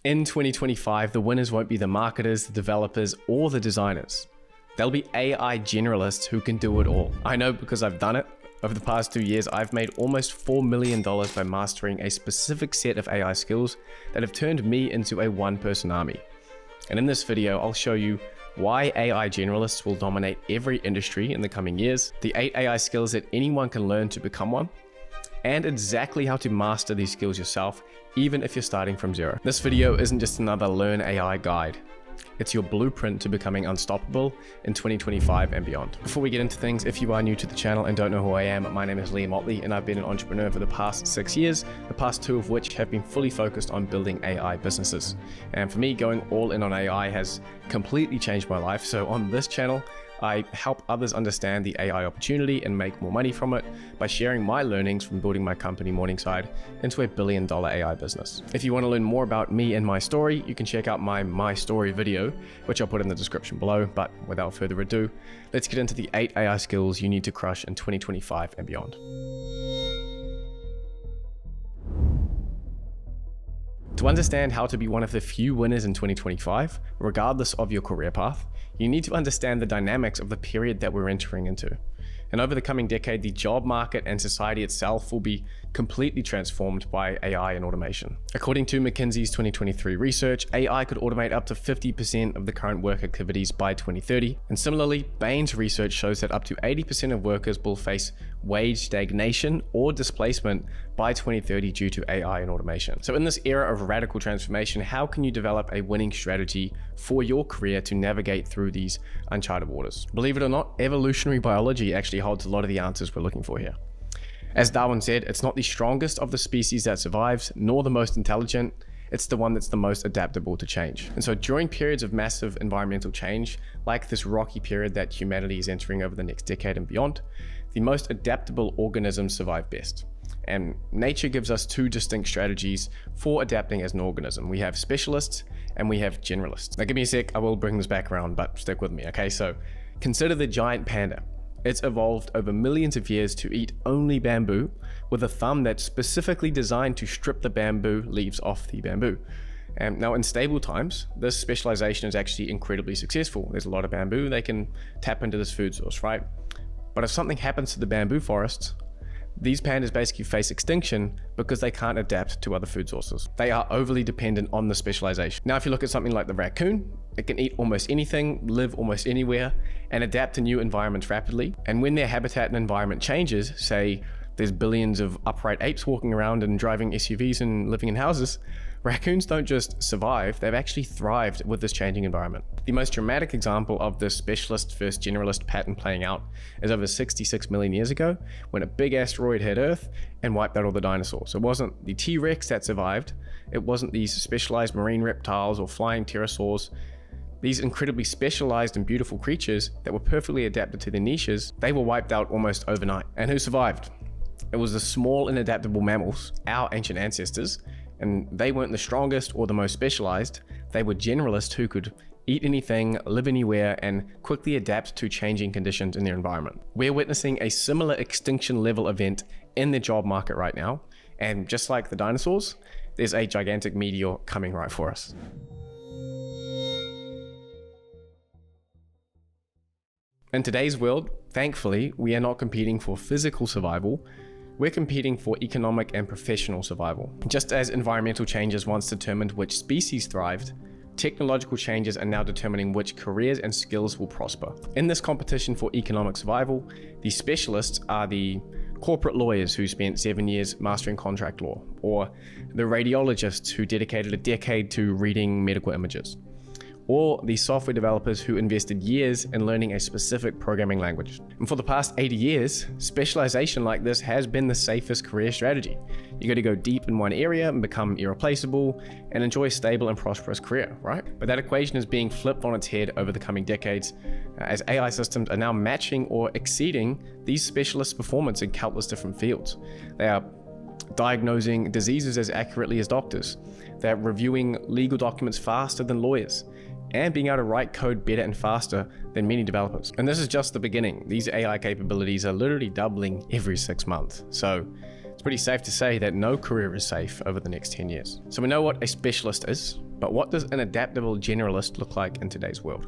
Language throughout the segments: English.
In 2025, the winners won't be the marketers, the developers, or the designers. They'll be AI generalists who can do it all. I know because I've done it. Over the past 2 years, I've made almost $4 million by mastering a specific set of AI skills that have turned me into a one-person army. And in this video, I'll show you why AI generalists will dominate every industry in the coming years, the 8 AI skills that anyone can learn to become one, and exactly how to master these skills yourself, even if you're starting from zero. This video isn't just another Learn AI guide. It's your blueprint to becoming unstoppable in 2025 and beyond. Before we get into things, if you are new to the channel and don't know who I am, my name is Ottley and I've been an entrepreneur for the past 6 years, the past 2 of which have been fully focused on building AI businesses. And for me, going all in on AI has completely changed my life. So on this channel, I help others understand the AI opportunity and make more money from it by sharing my learnings from building my company Morningside into a $1 billion AI business. If you want to learn more about me and my story, you can check out my story video, which I'll put in the description below. But without further ado, let's get into the 8 AI skills you need to crush in 2025 and beyond. To understand how to be one of the few winners in 2025, regardless of your career path, you need to understand the dynamics of the period that we're entering into. And over the coming decade, the job market and society itself will be completely transformed by AI and automation. According to McKinsey's 2023 research, AI could automate up to 50% of the current work activities by 2030. And similarly, Bain's research shows that up to 80% of workers will face wage stagnation or displacement by 2030 due to AI and automation. So in this era of radical transformation, how can you develop a winning strategy for your career to navigate through these uncharted waters? Believe it or not, evolutionary biology actually holds a lot of the answers we're looking for here. As Darwin said, it's not the strongest of the species that survives, nor the most intelligent, it's the one that's the most adaptable to change. And so during periods of massive environmental change, like this rocky period that humanity is entering over the next decade and beyond, the most adaptable organisms survive best. And nature gives us 2 distinct strategies for adapting as an organism. We have specialists and we have generalists. Now give me a sec, I will bring this back around, but stick with me, okay? So consider the giant panda. It's evolved over millions of years to eat only bamboo with a thumb that's specifically designed to strip the bamboo leaves off the bamboo. And now in stable times, this specialization is actually incredibly successful. There's a lot of bamboo, they can tap into this food source, right? But if something happens to the bamboo forests, these pandas basically face extinction because they can't adapt to other food sources. They are overly dependent on the specialization. Now, if you look at something like the raccoon, it can eat almost anything, live almost anywhere, and adapt to new environments rapidly. And when their habitat and environment changes, say there's billions of upright apes walking around and driving SUVs and living in houses, raccoons don't just survive, they've actually thrived with this changing environment. The most dramatic example of this specialist versus generalist pattern playing out is over 66 million years ago when a big asteroid hit Earth and wiped out all the dinosaurs. It wasn't the T-Rex that survived, it wasn't these specialized marine reptiles or flying pterosaurs. These incredibly specialized and beautiful creatures that were perfectly adapted to their niches, they were wiped out almost overnight. And who survived? It was the small and adaptable mammals, our ancient ancestors, and they weren't the strongest or the most specialized. They were generalists who could eat anything, live anywhere, and quickly adapt to changing conditions in their environment. We're witnessing a similar extinction level event in the job market right now. And just like the dinosaurs, there's a gigantic meteor coming right for us. In today's world, thankfully, we are not competing for physical survival. We're competing for economic and professional survival. Just as environmental changes once determined which species thrived, technological changes are now determining which careers and skills will prosper. In this competition for economic survival, the specialists are the corporate lawyers who spent 7 years mastering contract law, or the radiologists who dedicated a decade to reading medical images, or the software developers who invested years in learning a specific programming language. And for the past 80 years, specialization like this has been the safest career strategy. You got to go deep in one area and become irreplaceable and enjoy a stable and prosperous career, right? But that equation is being flipped on its head over the coming decades as AI systems are now matching or exceeding these specialists' performance in countless different fields. They are diagnosing diseases as accurately as doctors. They're reviewing legal documents faster than lawyers, and being able to write code better and faster than many developers. And this is just the beginning. These AI capabilities are literally doubling every 6 months. So it's pretty safe to say that no career is safe over the next 10 years. So we know what a specialist is. But what does an adaptable generalist look like in today's world?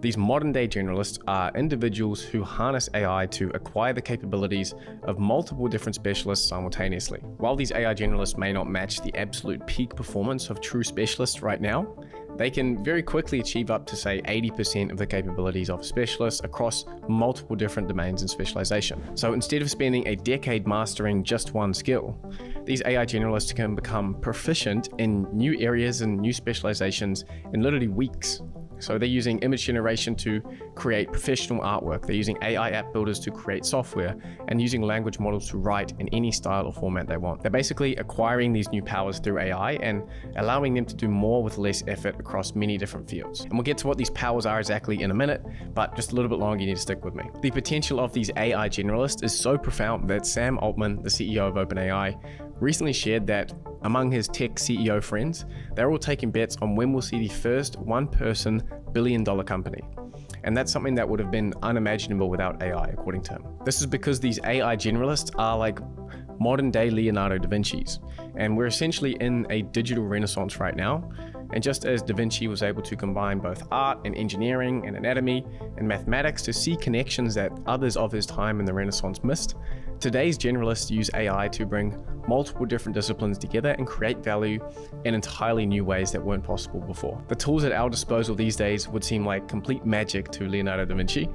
These modern-day generalists are individuals who harness AI to acquire the capabilities of multiple different specialists simultaneously. While these AI generalists may not match the absolute peak performance of true specialists right now, they can very quickly achieve up to, say, 80% of the capabilities of a specialist across multiple different domains and specialization. So instead of spending a decade mastering just one skill, these AI generalists can become proficient in new areas and new specializations in literally weeks. So they're using image generation to create professional artwork. They're using AI app builders to create software and using language models to write in any style or format they want. They're basically acquiring these new powers through AI and allowing them to do more with less effort across many different fields. And we'll get to what these powers are exactly in a minute, but just a little bit longer, you need to stick with me. The potential of these AI generalists is so profound that Sam Altman, the CEO of OpenAI, recently shared that among his tech CEO friends, they're all taking bets on when we'll see the first one-person billion-dollar company. And that's something that would have been unimaginable without AI, according to him. This is because these AI generalists are like modern-day Leonardo da Vinci's. And we're essentially in a digital renaissance right now. And just as Da Vinci was able to combine both art and engineering and anatomy and mathematics to see connections that others of his time in the Renaissance missed, today's generalists use AI to bring multiple different disciplines together and create value in entirely new ways that weren't possible before. The tools at our disposal these days would seem like complete magic to Leonardo da Vinci,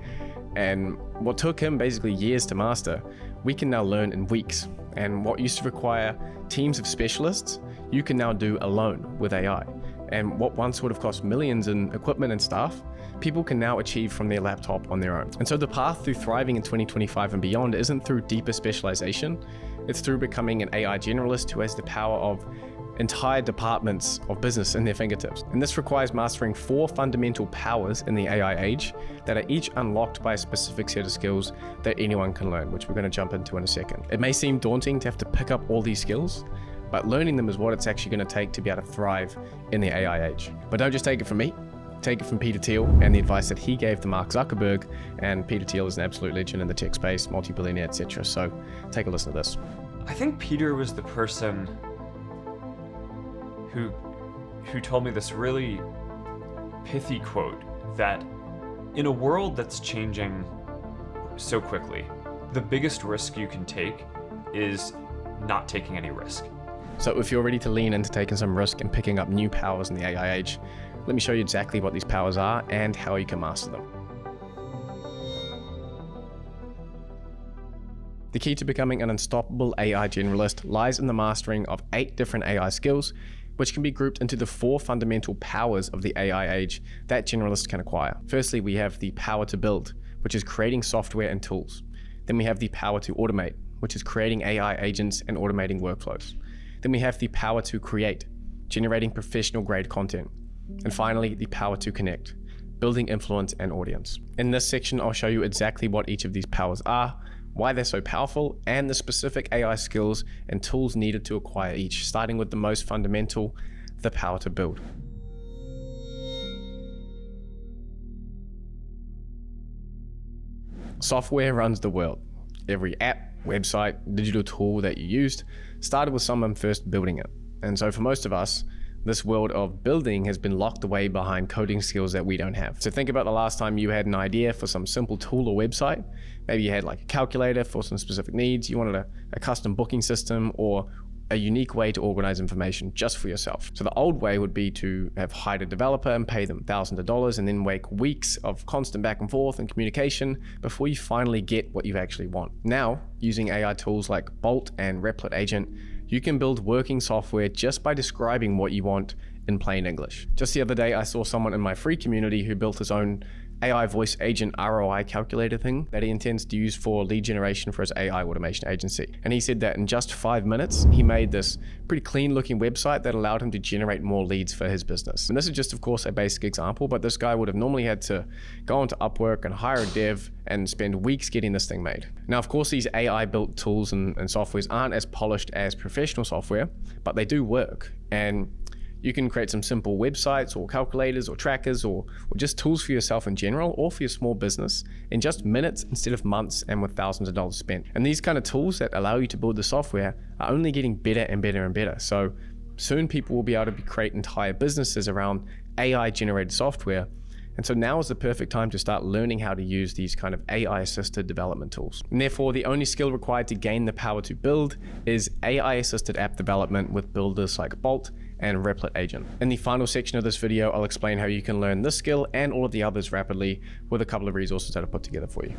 and what took him basically years to master, we can now learn in weeks. And what used to require teams of specialists, you can now do alone with AI. And what once would have cost millions in equipment and staff, people can now achieve from their laptop on their own. And so the path through thriving in 2025 and beyond isn't through deeper specialization, it's through becoming an AI generalist who has the power of entire departments of business in their fingertips. And this requires mastering 4 fundamental powers in the AI age that are each unlocked by a specific set of skills that anyone can learn, which we're going to jump into in a second. It may seem daunting to have to pick up all these skills, but learning them is what it's actually going to take to be able to thrive in the AI age. But don't just take it from me, take it from Peter Thiel and the advice that he gave to Mark Zuckerberg. And Peter Thiel is an absolute legend in the tech space, multi-billionaire, etc. So take a listen to this. I think Peter was the person who told me this really pithy quote that in a world that's changing so quickly, the biggest risk you can take is not taking any risk. So if you're ready to lean into taking some risk and picking up new powers in the AI age, let me show you exactly what these powers are and how you can master them. The key to becoming an unstoppable AI generalist lies in the mastering of 8 different AI skills, which can be grouped into the 4 fundamental powers of the AI age that generalists can acquire. Firstly, we have the power to build, which is creating software and tools. Then we have the power to automate, which is creating AI agents and automating workflows. Then we have the power to create, generating professional grade content. And finally, the power to connect, building influence and audience. In this section, I'll show you exactly what each of these powers are, why they're so powerful, and the specific AI skills and tools needed to acquire each, starting with the most fundamental, the power to build. Software runs the world. Every app, website, digital tool that you used started with someone first building it. And so for most of us, this world of building has been locked away behind coding skills that we don't have. So think about the last time you had an idea for some simple tool or website. Maybe you had like a calculator for some specific needs. You wanted a custom booking system or a unique way to organize information just for yourself. So the old way would be to have hired a developer and pay them thousands of dollars and then wait weeks of constant back and forth and communication before you finally get what you actually want. Now, using AI tools like Bolt and Replit Agent, you can build working software just by describing what you want in plain English. Just the other day, I saw someone in my free community who built his own AI voice agent ROI calculator thing that he intends to use for lead generation for his AI automation agency. And he said that in just 5 minutes, he made this pretty clean looking website that allowed him to generate more leads for his business. And this is just, of course, a basic example, but this guy would have normally had to go onto Upwork and hire a dev and spend weeks getting this thing made. Now, of course, these AI built tools and softwares aren't as polished as professional software, but they do work. And you can create some simple websites or calculators or trackers or just tools for yourself in general or for your small business in just minutes instead of months and with thousands of dollars spent. And these kind of tools that allow you to build the software are only getting better and better and better. So Soon people will be able to create entire businesses around AI generated software. And so now is the perfect time to start learning how to use these kind of AI assisted development tools. And therefore, the only skill required to gain the power to build is AI assisted app development with builders like Bolt and Replit Agent. In the final section of this video, I'll explain how you can learn this skill and all of the others rapidly with a couple of resources that I've put together for you.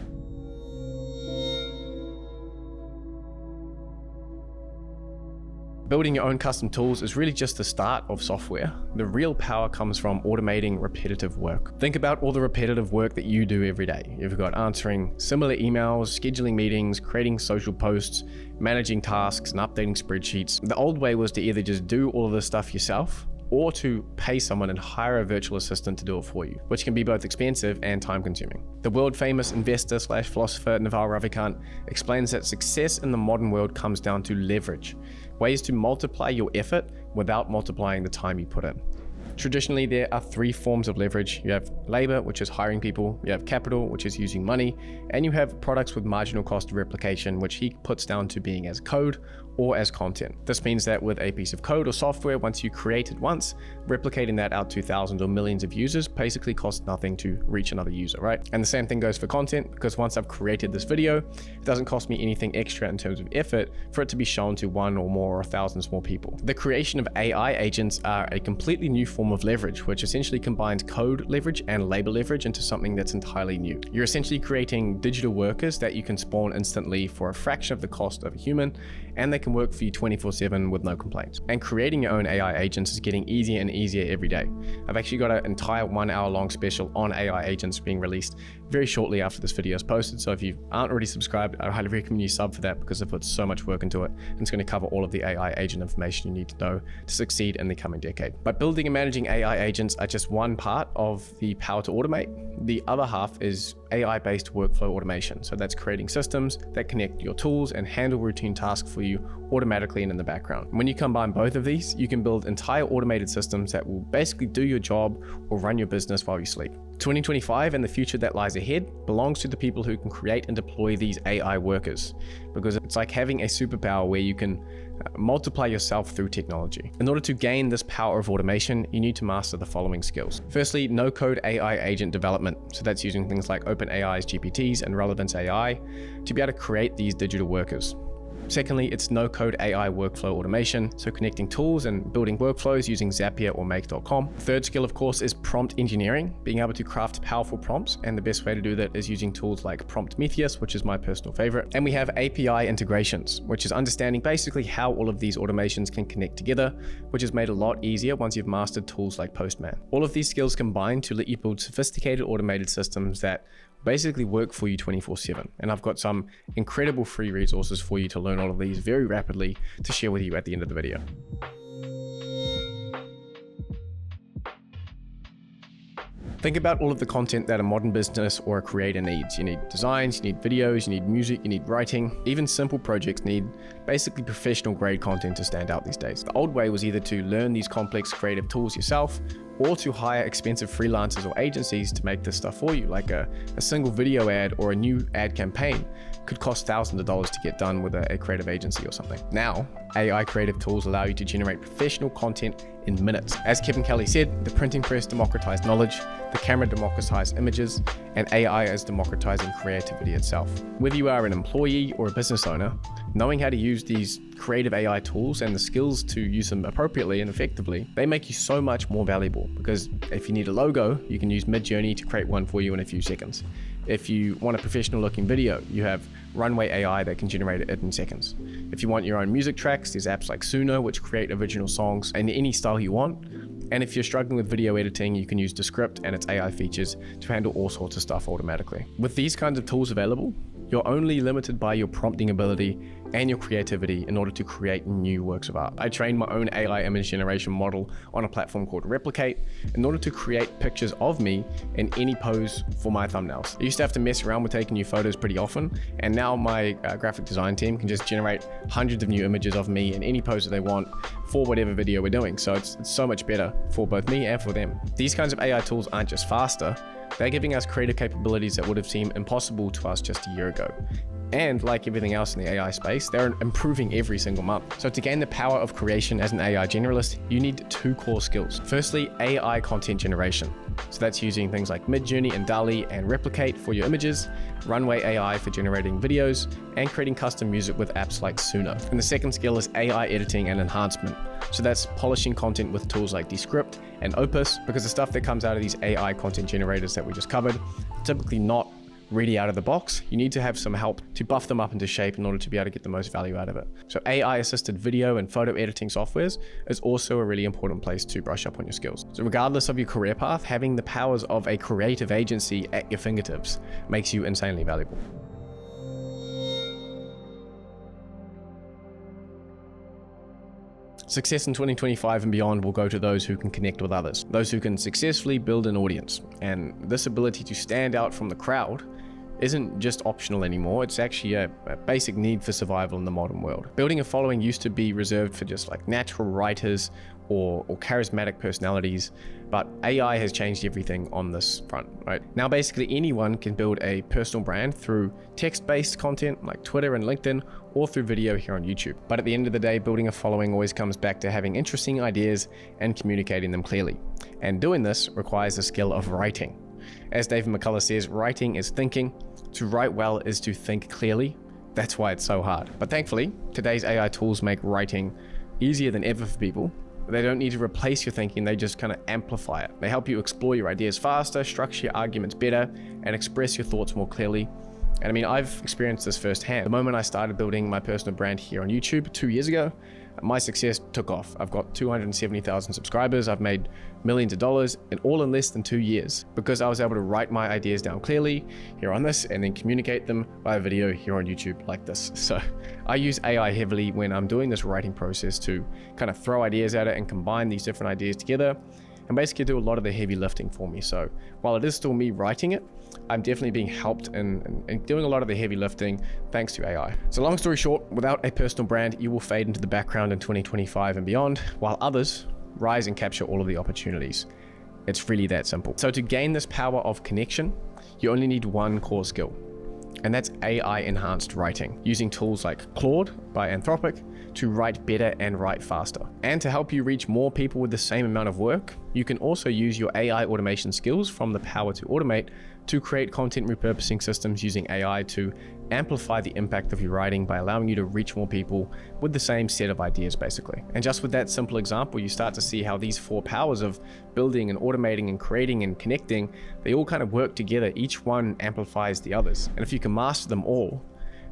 Building your own custom tools is really just the start of software. The real power comes from automating repetitive work. Think about all the repetitive work that you do every day. You've got answering similar emails, scheduling meetings, creating social posts, managing tasks, and updating spreadsheets. The old way was to either just do all of this stuff yourself or to pay someone and hire a virtual assistant to do it for you, which can be both expensive and time-consuming. The world-famous investor/philosopher Naval Ravikant explains that success in the modern world comes down to leverage, ways to multiply your effort without multiplying the time you put in. Traditionally, there are three forms of leverage. You have labor, which is hiring people, you have capital, which is using money, and you have products with marginal cost of replication, which he puts down to being as code or as content. This means that with a piece of code or software, once you create it once, replicating that out to thousands or millions of users basically costs nothing to reach another user, right? And the same thing goes for content, because once I've created this video, it doesn't cost me anything extra in terms of effort for it to be shown to one or more or thousands more people. The creation of AI agents are a completely new form of leverage, which essentially combines code leverage and labor leverage into something that's entirely new. You're essentially creating digital workers that you can spawn instantly for a fraction of the cost of a human, and they can work for you 24/7 with no complaints. And creating your own AI agents is getting easier and easier every day. I've actually got an entire 1 hour long special on AI agents being released very shortly after this video is posted. So if you aren't already subscribed, I highly recommend you sub for that, because I've put so much work into it, and it's going to cover all of the AI agent information you need to know to succeed in the coming decade. But building and managing AI agents are just one part of the power to automate. The other half is AI-based workflow automation. So that's creating systems that connect your tools and handle routine tasks for you automatically and in the background. When you combine both of these, you can build entire automated systems that will basically do your job or run your business while you sleep. 2025 and the future that lies ahead belongs to the people who can create and deploy these AI workers, because it's like having a superpower where you can multiply yourself through technology. In order to gain this power of automation, you need to master the following skills. Firstly, no-code AI agent development. So that's using things like OpenAI's GPTs and Relevance AI to be able to create these digital workers. Secondly, it's no-code AI workflow automation, so connecting tools and building workflows using Zapier or Make.com. Third skill, of course, is prompt engineering, being able to craft powerful prompts, and the best way to do that is using tools like Prometheus, which is my personal favorite. And we have API integrations, which is understanding basically how all of these automations can connect together, which is made a lot easier once you've mastered tools like Postman. All of these skills combine to let you build sophisticated automated systems that basically work for you 24/7. And I've got some incredible free resources for you to learn all of these very rapidly to share with you at the end of the video. Think about all of the content that a modern business or a creator needs. You need designs, you need videos, you need music, you need writing. Even simple projects need basically professional grade content to stand out these days. The old way was either to learn these complex creative tools yourself, or to hire expensive freelancers or agencies to make this stuff for you. Like a single video ad or a new ad campaign could cost thousands of dollars to get done with a creative agency or something. Now, AI creative tools allow you to generate professional content in minutes. As Kevin Kelly said, the printing press democratized knowledge, the camera democratized images, and AI is democratizing creativity itself. Whether you are an employee or a business owner, knowing how to use these creative AI tools and the skills to use them appropriately and effectively, they make you so much more valuable, because if you need a logo, you can use Midjourney to create one for you in a few seconds. If you want a professional looking video, you have Runway AI that can generate it in seconds. If you want your own music tracks, there's apps like Suno, which create original songs in any style you want. And if you're struggling with video editing, you can use Descript and its AI features to handle all sorts of stuff automatically. With these kinds of tools available, you're only limited by your prompting ability and your creativity in order to create new works of art. I trained my own AI image generation model on a platform called Replicate in order to create pictures of me in any pose for my thumbnails. I used to have to mess around with taking new photos pretty often, and now my graphic design team can just generate hundreds of new images of me in any pose that they want for whatever video we're doing. So it's so much better for both me and for them. These kinds of AI tools aren't just faster, They're giving us creative capabilities that would have seemed impossible to us just a year ago. And like everything else in the AI space, they're improving every single month. So to gain the power of creation as an AI generalist, you need 2 core skills. Firstly, AI content generation. So that's using things like Midjourney and Ottley and Replicate for your images, Runway AI for generating videos, and creating custom music with apps like Suno. And the second skill is AI editing and enhancement. So that's polishing content with tools like Descript and Opus, because the stuff that comes out of these AI content generators that we just covered, typically not really out of the box. You need to have some help to buff them up into shape in order to be able to get the most value out of it. So AI assisted video and photo editing softwares is also a really important place to brush up on your skills. So regardless of your career path, having the powers of a creative agency at your fingertips makes you insanely valuable. Success in 2025 and beyond will go to those who can connect with others, those who can successfully build an audience. And this ability to stand out from the crowd isn't just optional anymore, it's actually a basic need for survival in the modern world. Building a following used to be reserved for just like natural writers or charismatic personalities, but AI has changed everything on this front, right? Now basically anyone can build a personal brand through text-based content like Twitter and LinkedIn, or through video here on YouTube. But at the end of the day, building a following always comes back to having interesting ideas and communicating them clearly. And doing this requires the skill of writing. As David McCullough says, writing is thinking. To write well is to think clearly. That's why it's so hard. But thankfully, today's AI tools make writing easier than ever for people. They don't need to replace your thinking, they just kind of amplify it. They help you explore your ideas faster, structure your arguments better, and express your thoughts more clearly. And I mean, I've experienced this firsthand. The moment I started building my personal brand here on YouTube 2 years ago, my success took off. I've got 270,000 subscribers. I've made millions of dollars, and all in less than 2 years, because I was able to write my ideas down clearly here on this and then communicate them via video here on YouTube like this. So I use AI heavily when I'm doing this writing process to kind of throw ideas at it and combine these different ideas together and basically do a lot of the heavy lifting for me. So while it is still me writing it, I'm definitely being helped and doing a lot of the heavy lifting thanks to AI. So long story short, without a personal brand, you will fade into the background in 2025 and beyond, while others rise and capture all of the opportunities. It's really that simple. So to gain this power of connection, you only need 1 core skill, and that's AI enhanced writing, using tools like Claude by Anthropic to write better and write faster. And to help you reach more people with the same amount of work, you can also use your AI automation skills from the Power to Automate to create content repurposing systems using AI to amplify the impact of your writing by allowing you to reach more people with the same set of ideas, basically. And just with that simple example, you start to see how these 4 powers of building and automating and creating and connecting, they all kind of work together. Each one amplifies the others. And if you can master them all,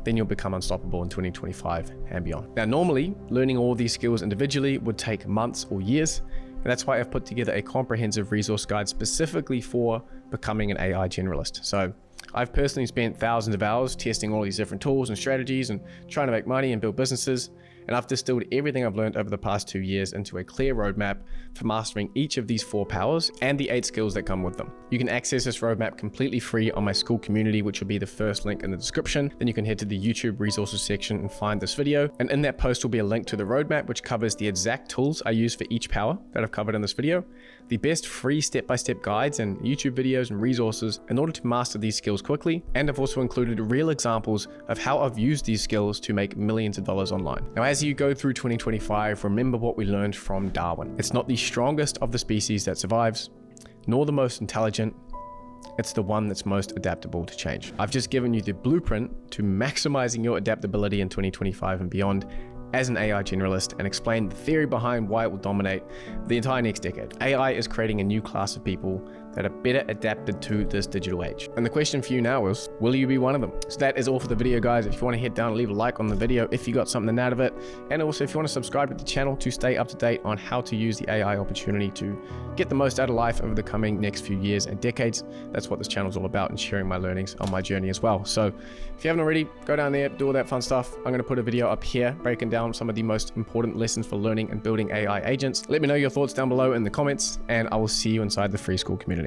then you'll become unstoppable in 2025 and beyond. Now, normally, learning all these skills individually would take months or years. And that's why I've put together a comprehensive resource guide specifically for becoming an AI generalist. So I've personally spent thousands of hours testing all these different tools and strategies and trying to make money and build businesses. And I've distilled everything I've learned over the past 2 years into a clear roadmap for mastering each of these 4 powers and the 8 skills that come with them. You can access this roadmap completely free on my Skool community, which will be the first link in the description. Then you can head to the YouTube resources section and find this video. And in that post will be a link to the roadmap, which covers the exact tools I use for each power that I've covered in this video, the best free step-by-step guides and YouTube videos and resources in order to master these skills quickly. And I've also included real examples of how I've used these skills to make millions of dollars online. Now, as you go through 2025, remember what we learned from Darwin. It's not the strongest of the species that survives, nor the most intelligent. It's the one that's most adaptable to change. I've just given you the blueprint to maximizing your adaptability in 2025 and beyond as an AI generalist, and explain the theory behind why it will dominate the entire next decade. AI is creating a new class of people that are better adapted to this digital age. And the question for you now is, will you be one of them? So that is all for the video, guys. If you want to head down and leave a like on the video if you got something out of it. And also if you want to subscribe to the channel to stay up to date on how to use the AI opportunity to get the most out of life over the coming next few years and decades. That's what this channel is all about, and sharing my learnings on my journey as well. So if you haven't already, go down there, do all that fun stuff. I'm going to put a video up here breaking down some of the most important lessons for learning and building AI agents. Let me know your thoughts down below in the comments, and I will see you inside the free Skool community.